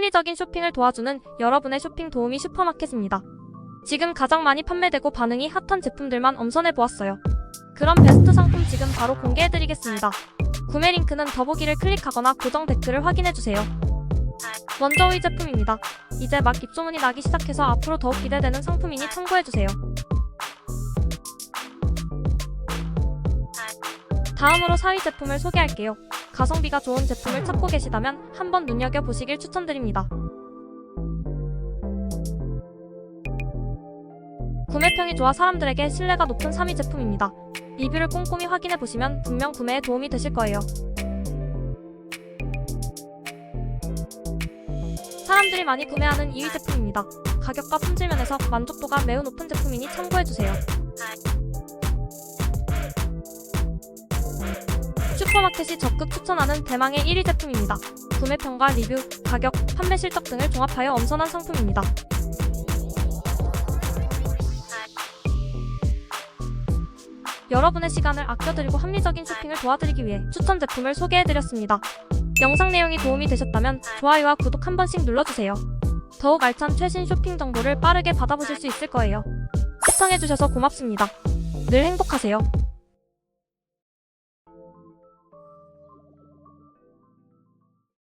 합리적인 쇼핑을 도와주는 여러분의 쇼핑 도우미 슈퍼마켓입니다. 지금 가장 많이 판매되고 반응이 핫한 제품들만 엄선해보았어요. 그럼 베스트 상품 지금 바로 공개해드리겠습니다. 구매 링크는 더보기를 클릭하거나 고정 댓글을 확인해주세요. 먼저 이 제품입니다. 이제 막 입소문이 나기 시작해서 앞으로 더욱 기대되는 상품이니 참고해주세요. 다음으로 4위 제품을 소개할게요. 가성비가 좋은 제품을 찾고 계시다면 한번 눈여겨보시길 추천드립니다. 구매평이 좋아 사람들에게 신뢰가 높은 3위 제품입니다. 리뷰를 꼼꼼히 확인해보시면 분명 구매에 도움이 되실 거예요. 사람들이 많이 구매하는 2위 제품입니다. 가격과 품질 면에서 만족도가 매우 높은 제품이니 참고해주세요. 슈퍼마켓이 적극 추천하는 대망의 1위 제품입니다. 구매평과 리뷰, 가격, 판매 실적 등을 종합하여 엄선한 상품입니다. 여러분의 시간을 아껴드리고 합리적인 쇼핑을 도와드리기 위해 추천 제품을 소개해드렸습니다. 영상 내용이 도움이 되셨다면 좋아요와 구독 한 번씩 눌러주세요. 더욱 알찬 최신 쇼핑 정보를 빠르게 받아보실 수 있을 거예요. 시청해주셔서 고맙습니다. 늘 행복하세요.